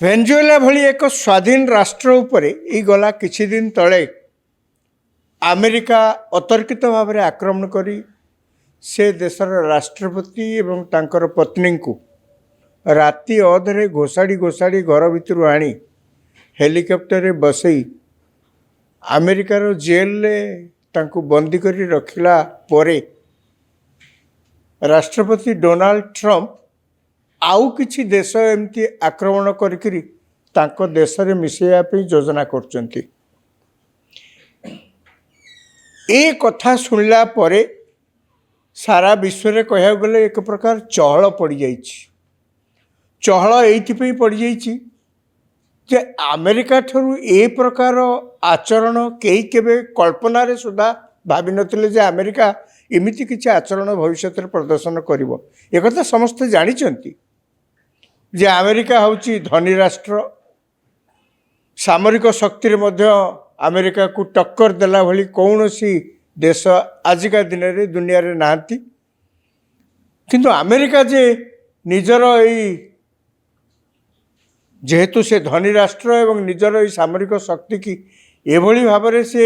Venezuela ଭଳି ଏକ ସ୍ୱାଧୀନ ରାଷ୍ଟ୍ର ଉପରେ ଏଇ ଗଲା କିଛି ଦିନ ତଳେ ଆମେରିକା ଅତର୍କିତ ଭାବରେ ଆକ୍ରମଣ କରି ସେ ଦେଶର ରାଷ୍ଟ୍ରପତି ଏବଂ ତାଙ୍କର ପତ୍ନୀଙ୍କୁ ରାତି ଅଧରେ ଘୋଷାଡ଼ି ଘର ଭିତରୁ ଆଣି ହେଲିକପ୍ଟରରେ ବସେଇ ଆମେରିକାର ଜେଲରେ ତାଙ୍କୁ ବନ୍ଦୀ କରି ରଖିଲା ପରେ ରାଷ୍ଟ୍ରପତି ଡୋନାଲ୍ଡ ଟ୍ରମ୍ପ ଆଉ କିଛି ଦେଶ ଏମିତି ଆକ୍ରମଣ କରିକିରି ତାଙ୍କ ଦେଶରେ ମିଶାଇବା ପାଇଁ ଯୋଜନା କରୁଛନ୍ତି। ଏ କଥା ଶୁଣିଲା ପରେ ସାରା ବିଶ୍ୱରେ କହିବାକୁ ଗଲେ ଏକ ପ୍ରକାର ଚହଳ ପଡ଼ିଯାଇଛି। ଚହଳ ଏଇଥିପାଇଁ ପଡ଼ିଯାଇଛି ଯେ ଆମେରିକା ଠାରୁ ଏ ପ୍ରକାର ଆଚରଣ କେହି କେବେ କଳ୍ପନାରେ ସୁଦ୍ଧା ଭାବିନଥିଲେ ଯେ ଆମେରିକା ଏମିତି କିଛି ଆଚରଣ ଭବିଷ୍ୟତରେ ପ୍ରଦର୍ଶନ କରିବ। ଏକଥା ସମସ୍ତେ ଜାଣିଛନ୍ତି ଯେ ଆମେରିକା ହେଉଛି ଧନୀ ରାଷ୍ଟ୍ର, ସାମରିକ ଶକ୍ତିରେ ମଧ୍ୟ ଆମେରିକାକୁ ଟକ୍କର ଦେଲା ଭଳି କୌଣସି ଦେଶ ଆଜିକା ଦିନରେ ଦୁନିଆରେ ନାହାନ୍ତି। କିନ୍ତୁ ଆମେରିକା ଯେ ନିଜର ଏଇ ଯେହେତୁ ସେ ଧନୀ ରାଷ୍ଟ୍ର ଏବଂ ନିଜର ଏଇ ସାମରିକ ଶକ୍ତିକି ଏଭଳି ଭାବରେ ସେ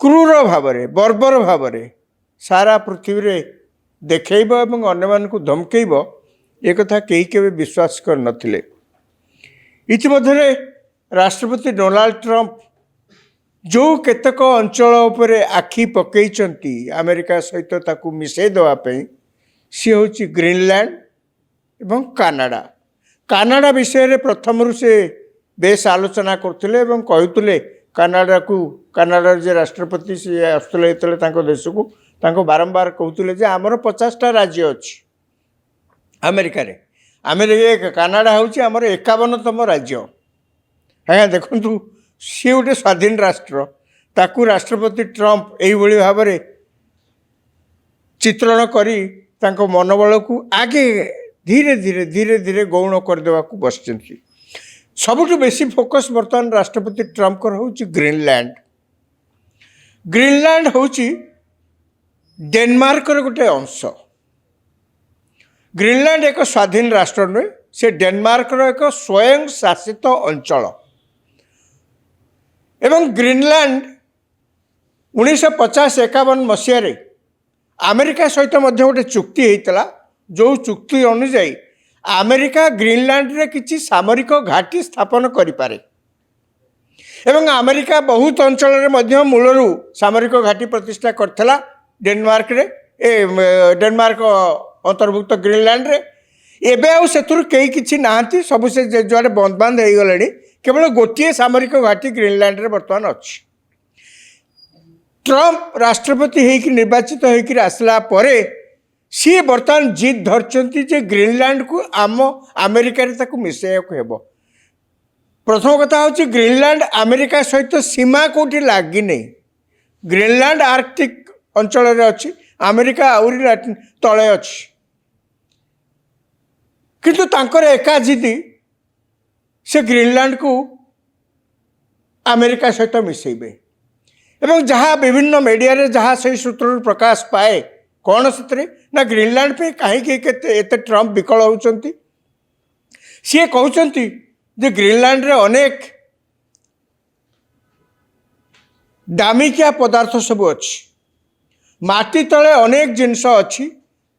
କ୍ରୂର ଭାବରେ ବର୍ବର ଭାବରେ ସାରା ପୃଥିବୀରେ ଦେଖେଇବ ଏବଂ ଅନ୍ୟମାନଙ୍କୁ ଧମକେଇବ, ଏକଥା କେହି କେବେ ବିଶ୍ୱାସ କରିନଥିଲେ। ଇତିମଧ୍ୟରେ ରାଷ୍ଟ୍ରପତି ଡୋନାଲ୍ଡ ଟ୍ରମ୍ପ ଯେଉଁ କେତେକ ଅଞ୍ଚଳ ଉପରେ ଆଖି ପକାଇଛନ୍ତି ଆମେରିକା ସହିତ ତାକୁ ମିଶାଇ ଦେବା ପାଇଁ, ସିଏ ହେଉଛି ଗ୍ରୀନଲ୍ୟାଣ୍ଡ ଏବଂ କାନାଡ଼ା। କାନାଡ଼ା ବିଷୟରେ ପ୍ରଥମରୁ ସେ ବେଶ ଆଲୋଚନା କରୁଥିଲେ ଏବଂ କହୁଥିଲେ କାନାଡ଼ାର ଯେ ରାଷ୍ଟ୍ରପତି ସିଏ ଆସୁଥିଲେ ଯେତେବେଳେ ତାଙ୍କ ଦେଶକୁ, ତାଙ୍କୁ ବାରମ୍ବାର କହୁଥିଲେ ଯେ ଆମର 50ଟା ରାଜ୍ୟ ଅଛି ଆମେରିକାରେ, କାନାଡ଼ା ହେଉଛି ଆମର 51ତମ ରାଜ୍ୟ। ଆଜ୍ଞା ଦେଖନ୍ତୁ, ସିଏ ଗୋଟେ ସ୍ୱାଧୀନ ରାଷ୍ଟ୍ର, ତାକୁ ରାଷ୍ଟ୍ରପତି ଟ୍ରମ୍ପ ଏଇଭଳି ଭାବରେ ଚିତ୍ରଣ କରି ତାଙ୍କ ମନୋବଳକୁ ଆଗେ ଧୀରେ ଧୀରେ ଗୌଣ କରିଦେବାକୁ ବସିଛନ୍ତି। ସବୁଠୁ ବେଶୀ ଫୋକସ୍ ବର୍ତ୍ତମାନ ରାଷ୍ଟ୍ରପତି ଟ୍ରମ୍ପଙ୍କର ହେଉଛି ଗ୍ରୀନଲ୍ୟାଣ୍ଡ। ଗ୍ରୀନଲ୍ୟାଣ୍ଡ ହେଉଛି ଡେନମାର୍କର ଗୋଟେ ଅଂଶ। ଗ୍ରୀନଲ୍ୟାଣ୍ଡ ଏକ ସ୍ୱାଧୀନ ରାଷ୍ଟ୍ର ନୁହେଁ, ସେ ଡେନମାର୍କର ଏକ ସ୍ୱୟଂ ଶାସିତ ଅଞ୍ଚଳ। ଏବଂ ଗ୍ରୀନଲ୍ୟାଣ୍ଡ 1950-51 ମସିହାରେ ଆମେରିକା ସହିତ ମଧ୍ୟ ଗୋଟେ ଚୁକ୍ତି ହେଇଥିଲା, ଯେଉଁ ଚୁକ୍ତି ଅନୁଯାୟୀ ଆମେରିକା ଗ୍ରୀନଲ୍ୟାଣ୍ଡରେ କିଛି ସାମରିକ ଘାଟି ସ୍ଥାପନ କରିପାରେ ଏବଂ ଆମେରିକା ବହୁତ ଅଞ୍ଚଳରେ ମଧ୍ୟ ମୂଳରୁ ସାମରିକ ଘାଟି ପ୍ରତିଷ୍ଠା କରିଥିଲା ଡେନମାର୍କ ଅନ୍ତର୍ଭୁକ୍ତ ଗ୍ରୀନଲ୍ୟାଣ୍ଡରେ। ଏବେ ଆଉ ସେଥିରୁ କେହି କିଛି ନାହାନ୍ତି, ସବୁ ସେ ଯୁଆଡ଼େ ବନ୍ଦ ହେଇଗଲେଣି। କେବଳ ଗୋଟିଏ ସାମରିକ ଘାଟି ଗ୍ରୀନଲ୍ୟାଣ୍ଡରେ ବର୍ତ୍ତମାନ ଅଛି। ଟ୍ରମ୍ପ ରାଷ୍ଟ୍ରପତି ହେଇକି ନିର୍ବାଚିତ ହେଇକି ଆସିଲା ପରେ ସିଏ ବର୍ତ୍ତମାନ ଜିଦ୍ ଧରିଛନ୍ତି ଯେ ଗ୍ରୀନଲ୍ୟାଣ୍ଡକୁ ଆମେରିକାରେ ତାକୁ ମିଶାଇବାକୁ ହେବ। ପ୍ରଥମ କଥା ହେଉଛି ଗ୍ରୀନଲ୍ୟାଣ୍ଡ ଆମେରିକା ସହିତ ସୀମା କେଉଁଠି ଲାଗିନି। ଗ୍ରୀନଲ୍ୟାଣ୍ଡ ଆର୍କଟିକ୍ ଅଞ୍ଚଳରେ ଅଛି, ଆମେରିକା ଆହୁରି ତଳେ ଅଛି। କିନ୍ତୁ ତାଙ୍କର ଏକା ଜିଦି ସେ ଗ୍ରୀନଲ୍ୟାଣ୍ଡକୁ ଆମେରିକା ସହିତ ମିଶାଇବେ ଏବଂ ଯାହା ବିଭିନ୍ନ ମିଡ଼ିଆରେ ଯାହା ସେହି ସୂତ୍ରରୁ ପ୍ରକାଶ ପାଏ, କ'ଣ ସେଥିରେ ନା ଗ୍ରୀନଲ୍ୟାଣ୍ଡ ପାଇଁ କାହିଁକି ଏତେ ଟ୍ରମ୍ପ ବିକଳ ହେଉଛନ୍ତି। ସିଏ କହୁଛନ୍ତି ଯେ ଗ୍ରୀନଲ୍ୟାଣ୍ଡରେ ଅନେକ ଦାମିକିଆ ପଦାର୍ଥ ସବୁ ଅଛି, ମାଟି ତଳେ ଅନେକ ଜିନିଷ ଅଛି,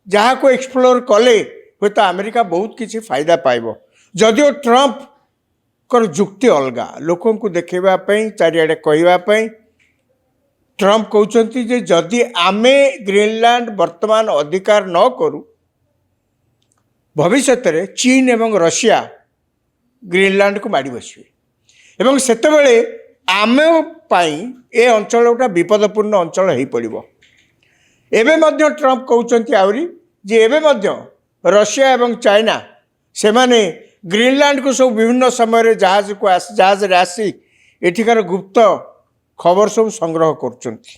ଯାହାକୁ ଏକ୍ସପ୍ଲୋର କଲେ ହୁଏତ ଆମେରିକା ବହୁତ କିଛି ଫାଇଦା ପାଇବ। ଯଦିଓ ଟ୍ରମ୍ପଙ୍କର ଯୁକ୍ତି ଅଲଗା, ଲୋକଙ୍କୁ ଦେଖାଇବା ପାଇଁ, ଚାରିଆଡ଼େ କହିବା ପାଇଁ ଟ୍ରମ୍ପ କହୁଛନ୍ତି ଯେ ଯଦି ଆମେ ଗ୍ରୀନଲ୍ୟାଣ୍ଡ ବର୍ତ୍ତମାନ ଅଧିକାର ନ କରୁ, ଭବିଷ୍ୟତରେ ଚୀନ ଏବଂ ଋଷିଆ ଗ୍ରୀନଲ୍ୟାଣ୍ଡକୁ ମାଡ଼ି ବସିବେ ଏବଂ ସେତେବେଳେ ଆମ ପାଇଁ ଏ ଅଞ୍ଚଳ ଗୋଟେ ବିପଦପୂର୍ଣ୍ଣ ଅଞ୍ଚଳ ହୋଇପଡ଼ିବ। ଏବେ ମଧ୍ୟ ଟ୍ରମ୍ପ କହୁଛନ୍ତି ଆହୁରି ଯେ ଏବେ ମଧ୍ୟ ଋଷିଆ ଏବଂ ଚାଇନା ସେମାନେ ଗ୍ରୀନଲ୍ୟାଣ୍ଡକୁ ସବୁ ବିଭିନ୍ନ ସମୟରେ ଜାହାଜରେ ଆସି ଏଠିକାର ଗୁପ୍ତ ଖବର ସବୁ ସଂଗ୍ରହ କରୁଛନ୍ତି।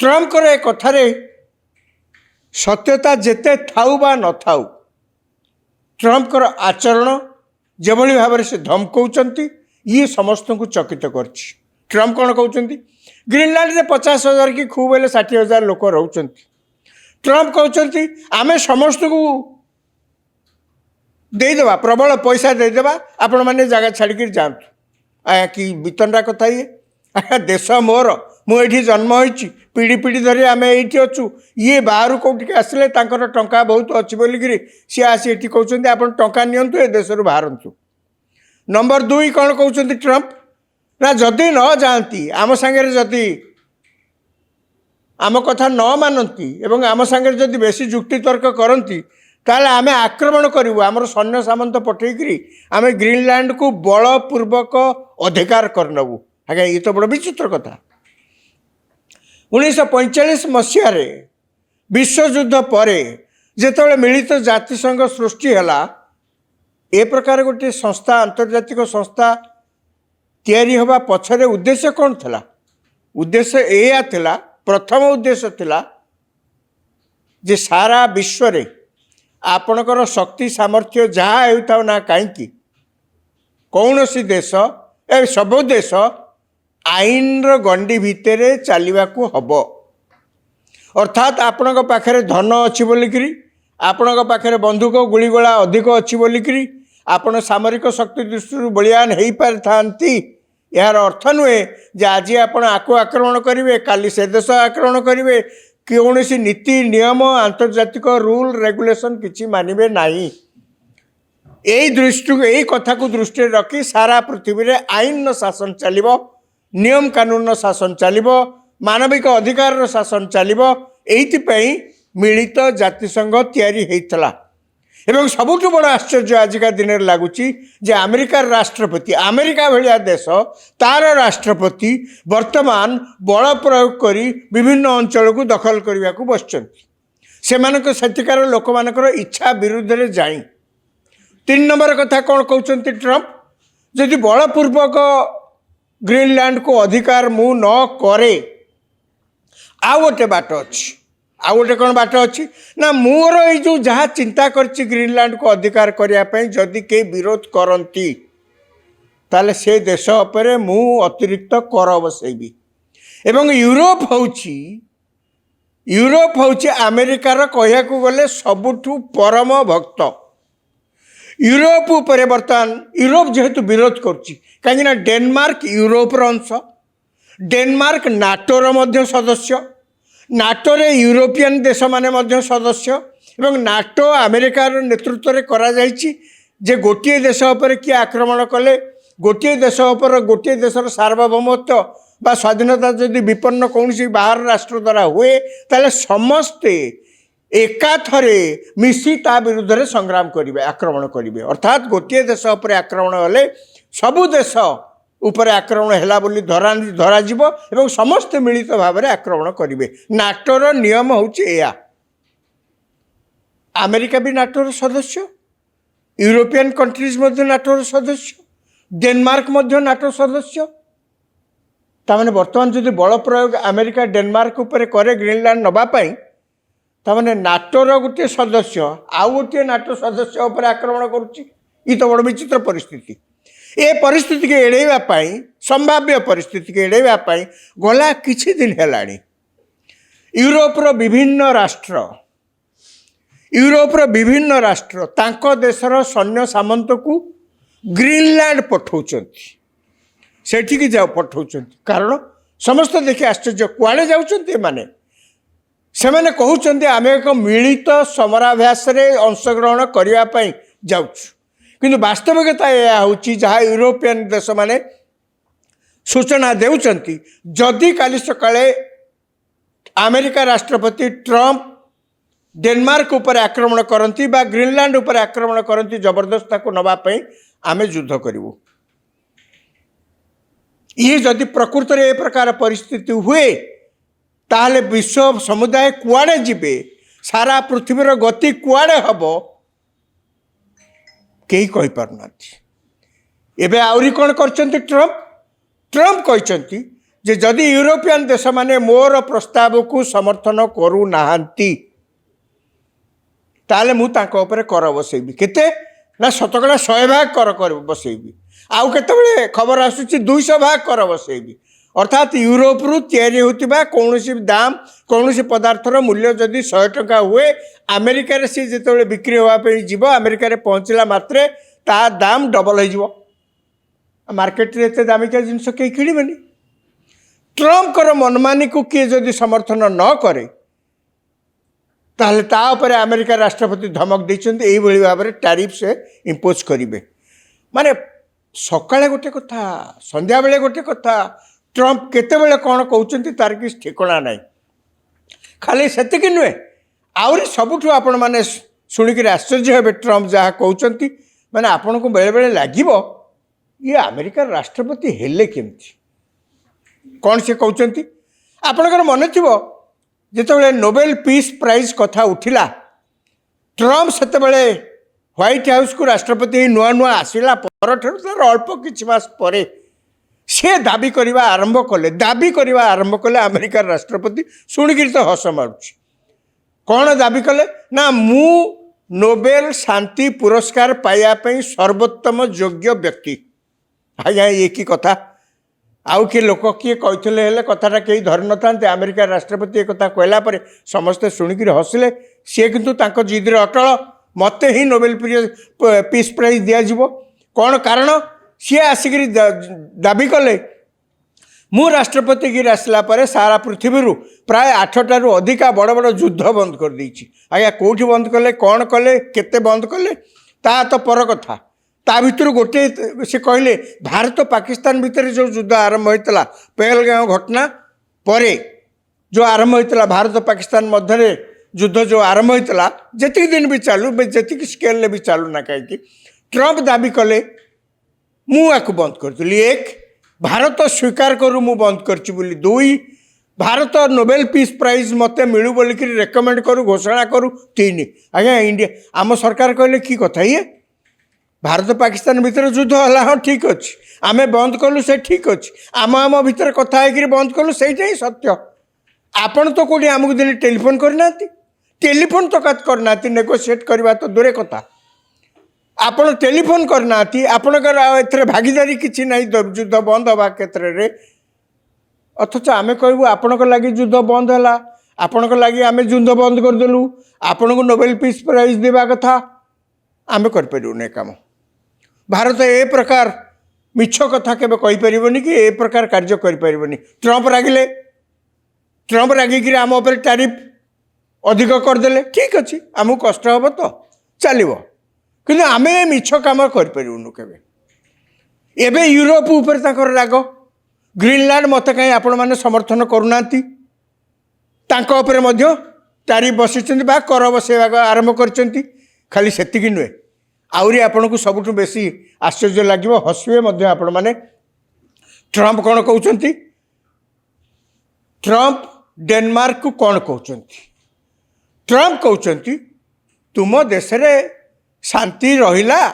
ଟ୍ରମ୍ପଙ୍କର ଏ କଥାରେ ସତ୍ୟତା ଯେତେ ଥାଉ ବା ନଥାଉ, ଟ୍ରମ୍ପଙ୍କର ଆଚରଣ ଯେଭଳି ଭାବରେ ସେ ଧମକଉଛନ୍ତି, ଇଏ ସମସ୍ତଙ୍କୁ ଚକିତ କରିଛି। ଟ୍ରମ୍ପ କ'ଣ କହୁଛନ୍ତି, ଗ୍ରୀନଲ୍ୟାଣ୍ଡରେ 50,000 କି ଖୁବ୍ ହେଲେ 60,000 ଲୋକ ରହୁଛନ୍ତି। ଟ୍ରମ୍ପ କହୁଛନ୍ତି ଆମେ ସମସ୍ତଙ୍କୁ ଦେଇଦେବା ପ୍ରବଳ ପଇସା ଦେଇଦେବା ଆପଣମାନେ ଜାଗା ଛାଡ଼ିକିରି ଯାଆନ୍ତୁ। ଆଜ୍ଞା କି ବିତଣ୍ଡା କଥା ଇଏ। ଆଜ୍ଞା ଦେଶ ମୋର, ମୁଁ ଏଇଠି ଜନ୍ମ ହୋଇଛି, ପିଢ଼ି ପିଢ଼ି ଧରି ଆମେ ଏଇଠି ଅଛୁ। ଇଏ ବାହାରୁ କେଉଁଠିକି ଆସିଲେ ତାଙ୍କର ଟଙ୍କା ବହୁତ ଅଛି ବୋଲିକିରି ସିଏ ଆସି ଏଠି କହୁଛନ୍ତି ଆପଣ ଟଙ୍କା ନିଅନ୍ତୁ, ଏ ଦେଶରୁ ବାହାରନ୍ତୁ। ନମ୍ବର 2 କ'ଣ କହୁଛନ୍ତି ଟ୍ରମ୍ପ ନା ଯଦି ନ ଯାଆନ୍ତି ଆମ ସାଙ୍ଗରେ, ଯଦି ଆମ କଥା ନ ମାନନ୍ତି ଏବଂ ଆମ ସାଙ୍ଗରେ ଯଦି ବେଶୀ ଯୁକ୍ତିତର୍କ କରନ୍ତି ତାହେଲେ ଆମେ ଆକ୍ରମଣ କରିବୁ, ଆମର ସୈନ୍ୟ ସାମନ୍ତ ପଠେଇକିରି ଆମେ ଗ୍ରୀନଲ୍ୟାଣ୍ଡକୁ ବଳପୂର୍ବକ ଅଧିକାର କରିନେବୁ। ଆଜ୍ଞା ଇଏ ତ ବଡ଼ ବିଚିତ୍ର କଥା। 1945 ମସିହାରେ ବିଶ୍ୱଯୁଦ୍ଧ ପରେ ଯେତେବେଳେ ମିଳିତ ଜାତିସଂଘ ସୃଷ୍ଟି ହେଲା, ଏ ପ୍ରକାର ଗୋଟିଏ ସଂସ୍ଥା, ଆନ୍ତର୍ଜାତିକ ସଂସ୍ଥା ତିଆରି ହେବା ପଛରେ ଉଦ୍ଦେଶ୍ୟ କ'ଣ ଥିଲା? ଉଦ୍ଦେଶ୍ୟ ଏଇଆ ଥିଲା, ପ୍ରଥମ ଉଦ୍ଦେଶ୍ୟ ଥିଲା ଯେ ସାରା ବିଶ୍ୱରେ ଆପଣଙ୍କର ଶକ୍ତି ସାମର୍ଥ୍ୟ ଯାହା ହେଉଥାଉ ନା କାହିଁକି କୌଣସି ଦେଶ, ଏ ସବୁ ଦେଶ ଆଇନର ଗଣ୍ଡି ଭିତରେ ଚାଲିବାକୁ ହେବ। ଅର୍ଥାତ୍ ଆପଣଙ୍କ ପାଖରେ ଧନ ଅଛି ବୋଲିକିରି, ଆପଣଙ୍କ ପାଖରେ ବନ୍ଧୁକ ଗୁଳିଗୋଳା ଅଧିକ ଅଛି ବୋଲିକିରି ଆପଣ ସାମରିକ ଶକ୍ତି ଦୃଷ୍ଟିରୁ ବଳିୟାନ ହେଇପାରିଥାନ୍ତି, ଏହାର ଅର୍ଥ ନୁହେଁ ଯେ ଆଜି ଆପଣ ଆକୁ ଆକ୍ରମଣ କରିବେ, କାଲି ସେ ଦେଶ ଆକ୍ରମଣ କରିବେ, କୌଣସି ନୀତି ନିୟମ ଆନ୍ତର୍ଜାତିକ ରୁଲ୍ ରେଗୁଲେସନ୍ କିଛି ମାନିବେ ନାହିଁ। ଏଇ କଥାକୁ ଦୃଷ୍ଟିରେ ରଖି ସାରା ପୃଥିବୀରେ ଆଇନର ଶାସନ ଚାଲିବ, ନିୟମ କାନୁନର ଶାସନ ଚାଲିବ, ମାନବିକ ଅଧିକାରର ଶାସନ ଚାଲିବ। ଏଇଥିପାଇଁ ମିଳିତ ଜାତିସଂଘ ତିଆରି ହେଇଥିଲା। ଏବଂ ସବୁଠୁ ବଡ଼ ଆଶ୍ଚର୍ଯ୍ୟ ଆଜିକା ଦିନରେ ଲାଗୁଛି ଯେ ଆମେରିକାର ରାଷ୍ଟ୍ରପତି, ଆମେରିକା ଭଳିଆ ଦେଶ, ତାର ରାଷ୍ଟ୍ରପତି ବର୍ତ୍ତମାନ ବଳ ପ୍ରୟୋଗ କରି ବିଭିନ୍ନ ଅଞ୍ଚଳକୁ ଦଖଲ କରିବାକୁ ବସିଛନ୍ତି, ସେମାନଙ୍କ ସେଠିକାର ଲୋକମାନଙ୍କର ଇଚ୍ଛା ବିରୁଦ୍ଧରେ ଯାଇ। 3 ନମ୍ବର କଥା କ'ଣ କହୁଛନ୍ତି ଟ୍ରମ୍ପ, ଯଦି ବଳପୂର୍ବକ ଗ୍ରୀନଲ୍ୟାଣ୍ଡକୁ ଅଧିକାର ମୁଁ ନ କରେ, ଆଉ ଗୋଟେ ବାଟ ଅଛି। ଆଉ ଗୋଟେ କ'ଣ ବାଟ ଅଛି ନା ମୋର ଏଇ ଯେଉଁ ଯାହା ଚିନ୍ତା କରିଛି ଗ୍ରୀନଲ୍ୟାଣ୍ଡକୁ ଅଧିକାର କରିବା ପାଇଁ ଯଦି କେହି ବିରୋଧ କରନ୍ତି ତାହେଲେ ସେ ଦେଶ ଉପରେ ମୁଁ ଅତିରିକ୍ତ କର ବସେଇବି। ଏବଂ ୟୁରୋପ ହେଉଛି ଆମେରିକାର କହିବାକୁ ଗଲେ ସବୁଠୁ ପରମ ଭକ୍ତ। ୟୁରୋପ ଉପରେ ବର୍ତ୍ତମାନ ୟୁରୋପ ଯେହେତୁ ବିରୋଧ କରୁଛି, କାହିଁକିନା ଡେନମାର୍କ ୟୁରୋପର ଅଂଶ, ଡେନମାର୍କ ନାଟୋର ମଧ୍ୟ ସଦସ୍ୟ, ନାଟୋରେ ୟୁରୋପିଆନ୍ ଦେଶମାନେ ମଧ୍ୟ ସଦସ୍ୟ ଏବଂ ନାଟୋ ଆମେରିକାର ନେତୃତ୍ୱରେ କରାଯାଇଛି ଯେ ଗୋଟିଏ ଦେଶ ଉପରେ କିଏ ଆକ୍ରମଣ କଲେ, ଗୋଟିଏ ଦେଶ ଉପରେ ଗୋଟିଏ ଦେଶର ସାର୍ବଭୌମତ୍ୱ ବା ସ୍ୱାଧୀନତା ଯଦି ବିପନ୍ନ କୌଣସି ବାହାର ରାଷ୍ଟ୍ର ଦ୍ୱାରା ହୁଏ ତାହେଲେ ସମସ୍ତେ ଏକାଥରେ ମିଶି ତା ବିରୁଦ୍ଧରେ ସଂଗ୍ରାମ କରିବେ, ଆକ୍ରମଣ କରିବେ। ଅର୍ଥାତ୍ ଗୋଟିଏ ଦେଶ ଉପରେ ଆକ୍ରମଣ ହେଲେ ସବୁ ଦେଶ ଉପରେ ଆକ୍ରମଣ ହେଲା ବୋଲି ଧରାଯିବ ଏବଂ ସମସ୍ତେ ମିଳିତ ଭାବରେ ଆକ୍ରମଣ କରିବେ। ନାଟୋର ନିୟମ ହେଉଛି ଏଇଆ। ଆମେରିକା ବି ନାଟୋର ସଦସ୍ୟ, ୟୁରୋପିଆନ୍ କଣ୍ଟ୍ରିଜ୍ ମଧ୍ୟ ନାଟୋର ସଦସ୍ୟ, ଡେନମାର୍କ ମଧ୍ୟ ନାଟୋ ସଦସ୍ୟ। ତାମାନେ ବର୍ତ୍ତମାନ ଯଦି ବଳ ପ୍ରୟୋଗ ଆମେରିକା ଡେନମାର୍କ ଉପରେ କରେ ଗ୍ରୀନଲ୍ୟାଣ୍ଡ ନେବା ପାଇଁ, ତାମାନେ ନାଟୋର ଗୋଟିଏ ସଦସ୍ୟ ଆଉ ଗୋଟିଏ ନାଟୋ ସଦସ୍ୟ ଉପରେ ଆକ୍ରମଣ କରୁଛି। ଏ ତ ବଡ଼ ବିଚିତ୍ର ପରିସ୍ଥିତି। ଏ ପରିସ୍ଥିତିକୁ ଏଡ଼େଇବା ପାଇଁ, ସମ୍ଭାବ୍ୟ ପରିସ୍ଥିତିକୁ ଏଡ଼େଇବା ପାଇଁ ଗଲା କିଛି ଦିନ ହେଲାଣି ୟୁରୋପର ବିଭିନ୍ନ ରାଷ୍ଟ୍ର ତାଙ୍କ ଦେଶର ସୈନ୍ୟ ସାମନ୍ତକୁ ଗ୍ରୀନଲ୍ୟାଣ୍ଡ ପଠାଉଛନ୍ତି, ସେଠିକି ପଠାଉଛନ୍ତି। କାରଣ ସମସ୍ତେ ଦେଖି ଆଶ୍ଚର୍ଯ୍ୟ, କୁଆଡ଼େ ଯାଉଛନ୍ତି ଏମାନେ? ସେମାନେ କହୁଛନ୍ତି ଆମେ ଏକ ମିଳିତ ସମରାଭ୍ୟାସରେ ଅଂଶଗ୍ରହଣ କରିବା ପାଇଁ ଯାଉଛୁ, କିନ୍ତୁ ବାସ୍ତବିକତା ଏହା ହେଉଛି ଯାହା ୟୁରୋପିଆନ୍ ଦେଶମାନେ ସୂଚନା ଦେଉଛନ୍ତି, ଯଦି କାଲି ସକାଳେ ଆମେରିକା ରାଷ୍ଟ୍ରପତି ଟ୍ରମ୍ପ ଡେନମାର୍କ ଉପରେ ଆକ୍ରମଣ କରନ୍ତି ବା ଗ୍ରୀନଲ୍ୟାଣ୍ଡ ଉପରେ ଆକ୍ରମଣ କରନ୍ତି ଜବରଦସ୍ତ ତାକୁ ନେବା ପାଇଁ, ଆମେ ଯୁଦ୍ଧ କରିବୁ। ଇଏ ଯଦି ପ୍ରକୃତରେ ଏ ପ୍ରକାର ପରିସ୍ଥିତି ହୁଏ ତାହେଲେ ବିଶ୍ୱ ସମୁଦାୟ କୁଆଡ଼େ ଯିବେ, ସାରା ପୃଥିବୀର ଗତି କୁଆଡ଼େ ହେବ କେହି କହିପାରୁନାହାନ୍ତି। ଏବେ ଆହୁରି କ'ଣ କରିଛନ୍ତି ଟ୍ରମ୍ପ କହିଛନ୍ତି ଯେ ଯଦି ୟୁରୋପିଆନ୍ ଦେଶମାନେ ମୋର ପ୍ରସ୍ତାବକୁ ସମର୍ଥନ କରୁନାହାନ୍ତି ତାହେଲେ ମୁଁ ତାଙ୍କ ଉପରେ କର ବସେଇବି। କେତେ ନା 100% କର ବସେଇବି। ଆଉ କେତେବେଳେ ଖବର ଆସୁଛି 200% କର ବସେଇବି। अर्थात यूरोपरू तैयारी होतिबा कौनसी दाम कौनसी पदार्थर मूल्य जदि 100 टंका हुए अमेरिका रे सी जेतबेले बिक्री होवा पे जीव अमेरिका रे पहुँचला मात्रे ता दाम डबल हो जीव मार्केट रे एते दामिका जिनिस के किणिबेनी ट्रम्प कर मनमानी को किए जदि समर्थन न करे ताहले ता उपरे अमेरिका राष्ट्रपति धमक देइछन्ते एई भली भाव रे टैरिफ से इंपोज करिवे माने सकाळे गोटे कथा संध्या बेले गोटे कथा ट्रम्प केते बेले कौन कहउछन्ती तार कि ठिकाना नाही खाली सेतिक नुहे आउरी सबुठु आपण माने शुणिक आश्चर्य हेबे ट्रम्प जहाँ कहउछन्ती माने आपण को बेले बेले लागिबो ये अमेरिका राष्ट्रपति हेले केमती कौन से कहउछन्ती आपणकर मन थिबो जेतेबेले नोबेल पीस प्राइज कथा उठिला ट्रम्प सेतेबेले व्हाइट हाउस को राष्ट्रपति नुआ नुआ आसिला परठारु तार अल्प किछि मास परे से दाबी करवा आरंभ कले अमेरिका राष्ट्रपति शुणिक तो हस मारुछि कौन दाबी कले ना मु नोबेल शांति पुरस्कार पाइबा पई सर्वोत्तम योग्य व्यक्ति आज्ञा ये की कथा आउ किए लोक किए कहते कथाटा कहीं धरी न था अमेरिका राष्ट्रपति एक कथा कहला पर समस्ते शुणिक हसिले सी किंतु तांको जिद्रे अटल मते ही नोबेल पीस प्राइज दिज्व कौन कारण सी आसिक दाबी कले मु राष्ट्रपति गिरी आसला परे सारा पृथ्वी प्राय 8टारू अधिका बड़ बड़ युद्ध बंद कर देछि आज्ञा कोठी बंद कले कौन कले केते बंद कले ता तो पर कथा ता भितर गोटे से कहले भारत पाकिस्तान भितर जो युद्ध आरंभ होता पहलगांव घटना परे जो आरंभ होता भारत पाकिस्तान मध्य युद्ध जो आरंभ होता जी दिन भी चालू जी स्केल भी चालू ना कहीं ट्रम्प दाबी कले मुझे बंद करी एक भारत स्वीकार करू मु बंद करची बोली दुई भारत नोबेल पीस प्राइज मते मिलू बोलिक रेकमेंड करू घोषणा करू तीन आज्ञा इंडिया आम सरकार कहले की कथा ये भारत पाकिस्तान भितर युद्ध है हाँ ठीक अच्छे आम बंद कलु से ठीक अच्छे आम भितर कथा है बंद कलु से ही सत्य आपण तो कौटी आमको दिन टेलीफोन करना टेलीफोन तो करना नेगोशिएट करवा तो दूरे कथा आपण टेलीफोन करना आपणकर ए भागीदारी किसी ना युद्ध बंद हवा क्षेत्र में अथच आम कहूँ आपण लगी युद्ध बंद है आपण लगी आम युद्ध बंद करदेलु आपण को नोबेल पीस प्राइज देवा कथा आम कर काम भारत ए प्रकार मिछ कथा केबे कहि परिबोनी कि ए प्रकार कार्य करि परिबोनी ट्रम्प रागिक आम उपर टैरिफ अधिक करदेले ठीक अच्छे आमको कष्ट हम तो चलो कि आम मिछ कम करूँ केबे एबे यूरोप उपर ताकर राग ग्रीनलैंड मत कहीं आपण मैंने समर्थन करूना टैरिफ बसई कर बसैवा आरंभ कर खाली सेतिकी नुहे आउरी आपण को सबुठ बेसी आश्चर्य लगे हसवे आपण मैंने ट्रम्प कौन कहते ट्रम्प डेनमार्क को कौन कहते ट्रम्प कहते तुम देश रे शांति रहिला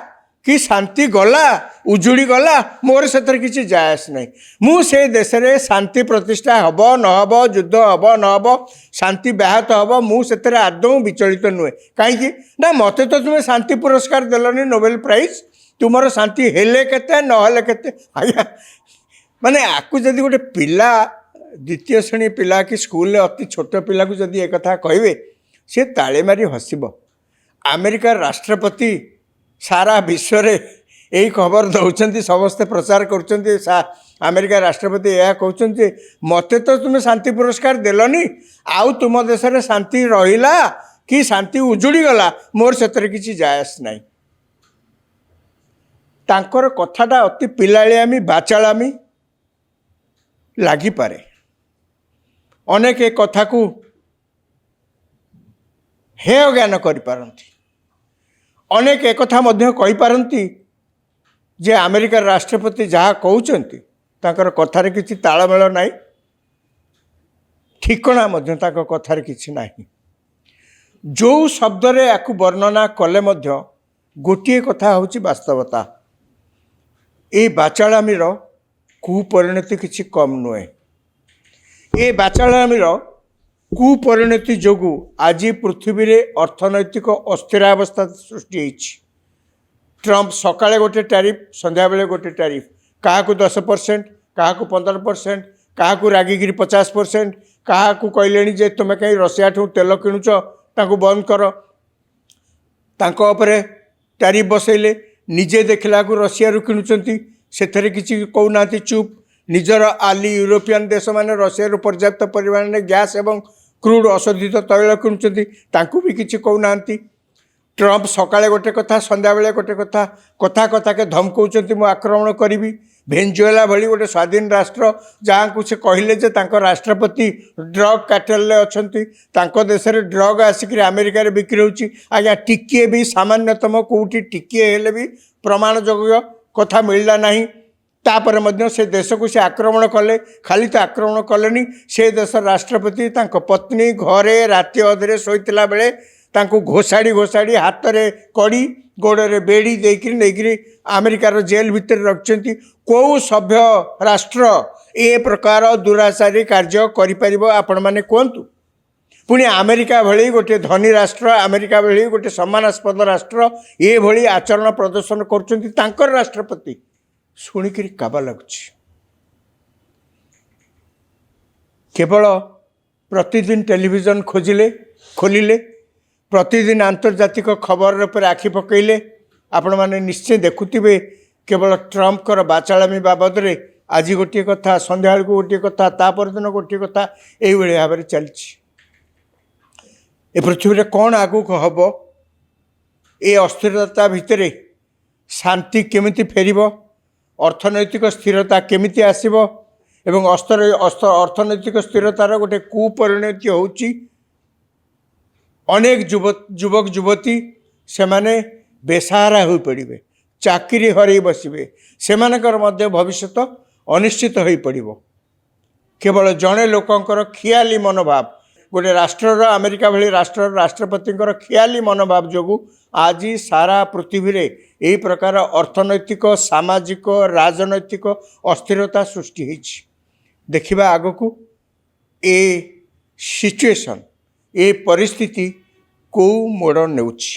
कि शांति गला उजुड़ी गला मोर से किसी जायस नहीं मुझे देश रे शांति प्रतिष्ठा हब न हब युद्ध हब न हब शांति ब्याहत हब मुझे आदौ विचलित नुहे कहीं ना मत तो तुम्हें शांति पुरस्कार देलनी नोबेल प्राइज तुमर शांति हेले केते नहेले केते आज्ञा माने आकु जदि गोटे पिला द्वितीय श्रेणी पिला कि स्कूल अति छोट पिला को जदि एक कथा कहे सी ताली मारी हसब अमेरिका राष्ट्रपति सारा विश्व रे यही खबर दौरान समस्ते प्रचार कर अमेरिका राष्ट्रपति यह कहते मते तो तुम्हें शांति पुरस्कार देलनी आउ तुम देश में शांति रहिला कि शांति उजुड़ी गला मोर से किसी जायस नहीं तांकर कथाटा अति पिलालियामी बाचालामी लागिपारे अनेक एक कथा को हेय ज्ञान करिपारंती अनेक एक कथा कही पारंती जे अमेरिका राष्ट्रपति जहाँ कहते तांकर कथार किसी तालमेल ना ठिकना कथार किसी ना जो शब्द रे याकू वर्णना कले गोटे कथा हूँ वास्तवता ये बाचालामीर कुपरिणति किसी कम नुहे ये बाचालामीर कुपरिणति जोगु आज पृथ्वी रे अर्थनैतिक अस्थिरावस्था सृष्टि होइछि ट्रम्प सकाळे गोटे टैरिफ संध्या बेले गोटे टैरिफ क्या 10% क्या 15% କାହାକୁ ରାଗିକିରି 50%, କାହାକୁ କହିଲେଣି ଯେ ତୁମେ କାହିଁ ରଷିଆଠୁ ତେଲ କିଣୁଛ ତାଙ୍କୁ ବନ୍ଦ କର, ତାଙ୍କ ଉପରେ ଟ୍ୟାରିଫ୍ ବସେଇଲେ। ନିଜେ ଦେଖିଲାକୁ ରଷିଆରୁ କିଣୁଛନ୍ତି, ସେଥିରେ କିଛି କହୁନାହାନ୍ତି, ଚୁପ୍। ନିଜର ଆଲି ୟୁରୋପିଆନ୍ ଦେଶମାନେ ରଷିଆରୁ ପର୍ଯ୍ୟାପ୍ତ ପରିମାଣରେ ଗ୍ୟାସ୍ ଏବଂ କ୍ରୁଡ୍ ଅଶୋଧିତ ତୈଳ କିଣୁଛନ୍ତି, ତାଙ୍କୁ ବି କିଛି କହୁନାହାନ୍ତି। ଟ୍ରମ୍ପ ସକାଳେ ଗୋଟେ କଥା, ସନ୍ଧ୍ୟାବେଳେ ଗୋଟେ କଥା, କଥା କଥାକେ ଧମକଉଛନ୍ତି ମୁଁ ଆକ୍ରମଣ କରିବି। ଭେନେଜୁଏଲା ଭଳି ଗୋଟେ ସ୍ୱାଧୀନ ରାଷ୍ଟ୍ର, ଯାହାକୁ ସେ କହିଲେ ଯେ ତାଙ୍କ ରାଷ୍ଟ୍ରପତି ଡ୍ରଗ୍ କାର୍ଟେଲରେ ଅଛନ୍ତି, ତାଙ୍କ ଦେଶରେ ଡ୍ରଗ୍ ଆସିକିରି ଆମେରିକାରେ ବିକ୍ରି ହେଉଛି। ଆଜ୍ଞା, ଟିକିଏ ବି ସାମାନ୍ୟତମ କେଉଁଠି ଟିକିଏ ହେଲେ ବି ପ୍ରମାଣଯୋଗ୍ୟ କଥା ମିଳିଲା ନାହିଁ। ତାପରେ ମଧ୍ୟ ସେ ଦେଶକୁ ସେ ଆକ୍ରମଣ କଲେ। ଖାଲି ତ ଆକ୍ରମଣ କଲେନି, ସେ ଦେଶର ରାଷ୍ଟ୍ରପତି ତାଙ୍କ ପତ୍ନୀ ଘରେ ରାତି ଅଧରେ ଶୋଇଥିଲା ବେଳେ ତାଙ୍କୁ ଘୋଷାଡ଼ି ହାତରେ କଡ଼ି ଗୋଡ଼ରେ ବେଡ଼ି ଦେଇକିରି ନେଇକିରି ଆମେରିକାର ଜେଲ୍ ଭିତରେ ରଖିଛନ୍ତି। କେଉଁ ସଭ୍ୟ ରାଷ୍ଟ୍ର ଏ ପ୍ରକାର ଦୁରାଚାରୀ କାର୍ଯ୍ୟ କରିପାରିବ ଆପଣମାନେ କୁହନ୍ତୁ? ପୁଣି ଆମେରିକା ଭଳି ଗୋଟିଏ ଧନୀ ରାଷ୍ଟ୍ର, ଆମେରିକା ଭଳି ଗୋଟିଏ ସମ୍ମାନାସ୍ପଦ ରାଷ୍ଟ୍ର ଏଭଳି ଆଚରଣ ପ୍ରଦର୍ଶନ କରୁଛନ୍ତି ତାଙ୍କର ରାଷ୍ଟ୍ରପତି। ଶୁଣିକିରି କାବା ଲାଗୁଛି। କେବଳ ପ୍ରତିଦିନ ଟେଲିଭିଜନ ଖୋଲିଲେ, ପ୍ରତିଦିନ ଆନ୍ତର୍ଜାତିକ ଖବର ଉପରେ ଆଖି ପକାଇଲେ ଆପଣମାନେ ନିଶ୍ଚୟ ଦେଖୁଥିବେ କେବଳ ଟ୍ରମ୍ପଙ୍କର ବାଚାଳାମୀ ବାବଦରେ ଆଜି ଗୋଟିଏ କଥା, ସନ୍ଧ୍ୟାବେଳକୁ ଗୋଟିଏ କଥା, ତା ପରଦିନ ଗୋଟିଏ କଥା, ଏଇଭଳି ଭାବରେ ଚାଲିଛି। ଏ ପୃଥିବୀରେ କ'ଣ ଆଗକୁ ହେବ? ଏ ଅସ୍ଥିରତା ଭିତରେ ଶାନ୍ତି କେମିତି ଫେରିବ? ଅର୍ଥନୈତିକ ସ୍ଥିରତା କେମିତି ଆସିବ? ଏବଂ ଅର୍ଥନୈତିକ ସ୍ଥିରତାର ଗୋଟେ କୁପରିଣତି ହେଉଛି ଅନେକ ଯୁବକ ଯୁବତୀ ସେମାନେ ବେସାହାରା ହୋଇପଡ଼ିବେ, ଚାକିରି ହରାଇ ବସିବେ, ସେମାନଙ୍କର ମଧ୍ୟ ଭବିଷ୍ୟତ ଅନିଶ୍ଚିତ ହୋଇପଡ଼ିବ। କେବଳ ଜଣେ ଲୋକଙ୍କର ଖିଆଲି ମନୋଭାବ, ଗୋଟେ ରାଷ୍ଟ୍ରର, ଆମେରିକା ଭଳି ରାଷ୍ଟ୍ରର ରାଷ୍ଟ୍ରପତିଙ୍କର ଖିଆଲି ମନୋଭାବ ଯୋଗୁଁ ଆଜି ସାରା ପୃଥିବୀରେ ଏହି ପ୍ରକାର ଅର୍ଥନୈତିକ, ସାମାଜିକ, ରାଜନୈତିକ ଅସ୍ଥିରତା ସୃଷ୍ଟି ହୋଇଛି। ଦେଖିବା ଆଗକୁ ଏ ସିଚୁଏସନ୍, ଏ ପରିସ୍ଥିତି କେଉଁ ମୋଡ଼ ନେଉଛି।